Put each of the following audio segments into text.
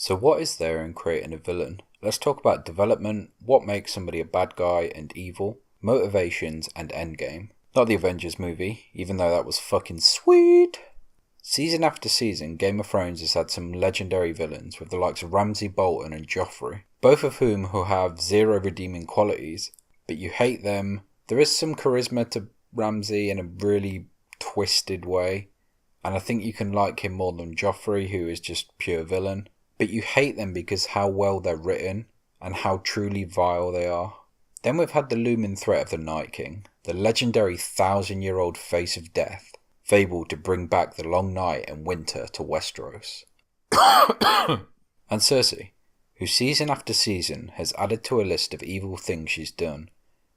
So what is there in creating a villain? Let's talk about development, what makes somebody a bad guy and evil, motivations and endgame. Not the Avengers movie, even though that was fucking sweet. Season after season, Game of Thrones has had some legendary villains with the likes of Ramsay Bolton and Joffrey, both of whom who have zero redeeming qualities, but you hate them. There is some charisma to Ramsay in a really twisted way, and I think you can like him more than Joffrey, who is just pure villain. But you hate them because how well they're written and how truly vile they are. Then we've had the looming threat of the Night King, the legendary 1,000-year-old face of death, fabled to bring back the long night and winter to Westeros. And Cersei, who season after season has added to a list of evil things she's done,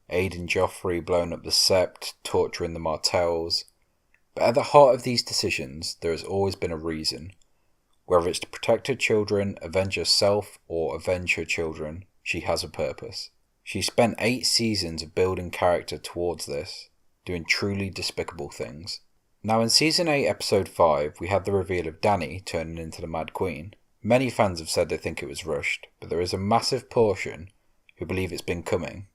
aiding Joffrey, blowing up the Sept, torturing the Martells. But at the heart of these decisions, there has always been a reason. Whether it's to protect her children, avenge herself, or avenge her children, she has a purpose. She spent 8 seasons of building character towards this, doing truly despicable things. Now in Season 8 Episode 5, we had the reveal of Dany turning into the Mad Queen. Many fans have said they think it was rushed, but there is a massive portion who believe it's been coming.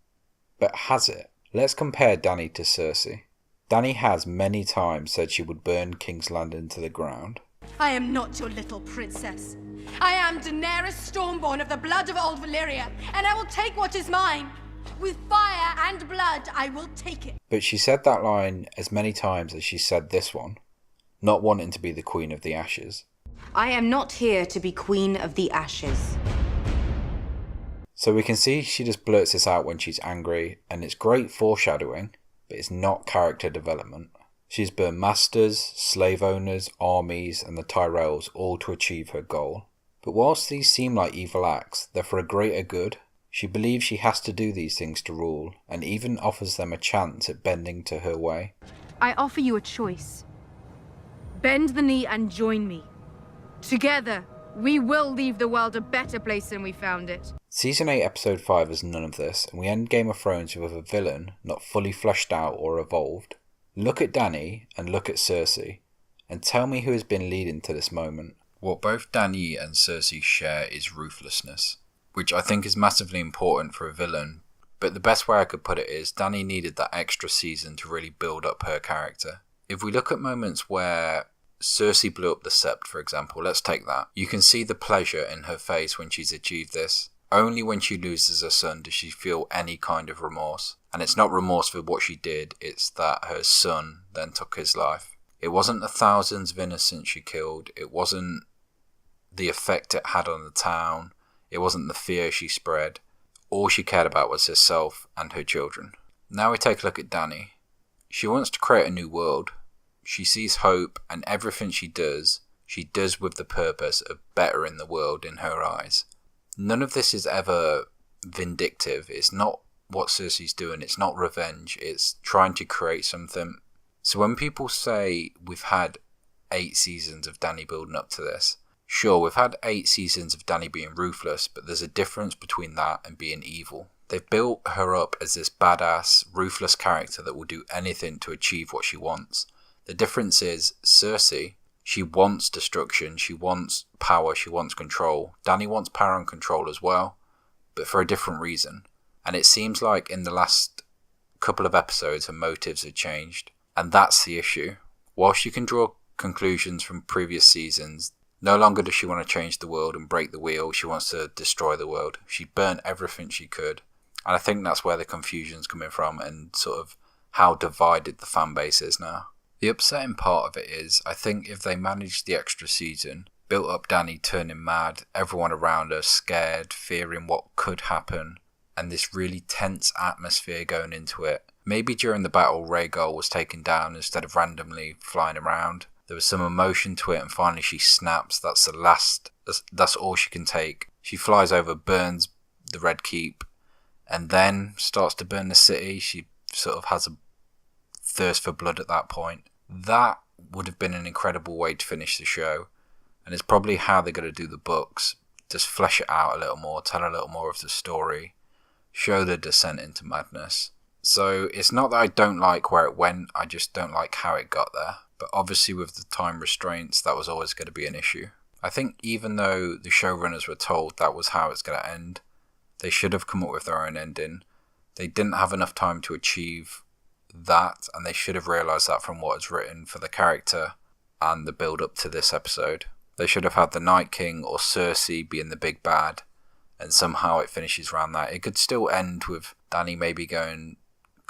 But has it? Let's compare Dany to Cersei. Dany has many times said she would burn King's Landing to the ground. I am not your little princess. I am Daenerys Stormborn of the blood of old Valyria, and I will take what is mine. With fire and blood, I will take it. But she said that line as many times as she said this one, not wanting to be the Queen of the Ashes. I am not here to be Queen of the Ashes. So we can see she just blurts this out when she's angry, and it's great foreshadowing, but it's not character development. She's burned masters, slave owners, armies, and the Tyrells all to achieve her goal. But whilst these seem like evil acts, they're for a greater good. She believes she has to do these things to rule, and even offers them a chance at bending to her way. I offer you a choice. Bend the knee and join me. Together, we will leave the world a better place than we found it. Season 8 Episode 5 has none of this, and we end Game of Thrones with a villain not fully fleshed out or evolved. Look at Dany and look at Cersei, and tell me who has been leading to this moment. What both Dany and Cersei share is ruthlessness, which I think is massively important for a villain, but the best way I could put it is Dany needed that extra season to really build up her character. If we look at moments where Cersei blew up the Sept, for example, let's take that. You can see the pleasure in her face when she's achieved this. Only when she loses her son does she feel any kind of remorse. And it's not remorse for what she did, it's that her son then took his life. It wasn't the thousands of innocents she killed, it wasn't the effect it had on the town, it wasn't the fear she spread. All she cared about was herself and her children. Now we take a look at Dany. She wants to create a new world. She sees hope, and everything she does with the purpose of bettering the world in her eyes. None of this is ever vindictive. It's not what Cersei's doing. It's not revenge. It's trying to create something. So when people say we've had 8 seasons of Dany building up to this, sure, we've had 8 seasons of Dany being ruthless, but there's a difference between that and being evil. They've built her up as this badass, ruthless character that will do anything to achieve what she wants. The difference is Cersei, she wants destruction, she wants power, she wants control. Dany wants power and control as well, but for a different reason. And it seems like in the last couple of episodes her motives have changed. And that's the issue. Whilst you can draw conclusions from previous seasons, no longer does she want to change the world and break the wheel, she wants to destroy the world. She burnt everything she could. And I think that's where the confusion's coming from and sort of how divided the fan base is now. The upsetting part of it is, I think if they managed the extra season, built up Dany turning mad, everyone around her scared, fearing what could happen, and this really tense atmosphere going into it. Maybe during the battle Rhaegal was taken down instead of randomly flying around. There was some emotion to it and finally she snaps. That's all she can take. She flies over, burns the Red Keep, and then starts to burn the city. She sort of has a thirst for blood at that point. That would have been an incredible way to finish the show, and it's probably how they're going to do the books. Just flesh it out a little more, tell a little more of the story, show the descent into madness. So it's not that I don't like where it went, I just don't like how it got there. But obviously with the time restraints, that was always going to be an issue. I think even though the showrunners were told that was how it's going to end, they should have come up with their own ending. They didn't have enough time to achieve that, and they should have realised that from what is written for the character and the build up to this episode. They should have had the Night King or Cersei being the big bad, and somehow it finishes around that. It could still end with Dany maybe going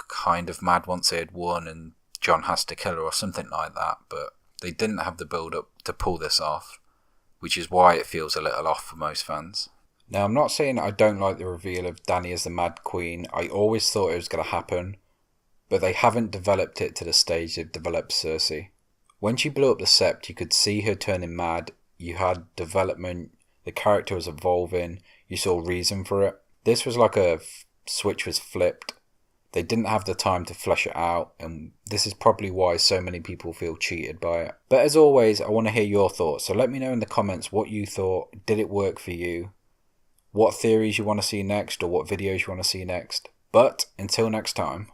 kind of mad once they had won and Jon has to kill her or something like that, but they didn't have the build up to pull this off, which is why it feels a little off for most fans. Now, I'm not saying I don't like the reveal of Dany as the Mad Queen. I always thought it was going to happen, but they haven't developed it to the stage they've developed Cersei. When she blew up the Sept, you could see her turning mad. You had development, the character was evolving, you saw reason for it. This was like a switch was flipped. They didn't have the time to flesh it out, and this is probably why so many people feel cheated by it. But as always, I want to hear your thoughts, so let me know in the comments what you thought. Did it work for you? What theories you want to see next, or what videos you want to see next. But until next time.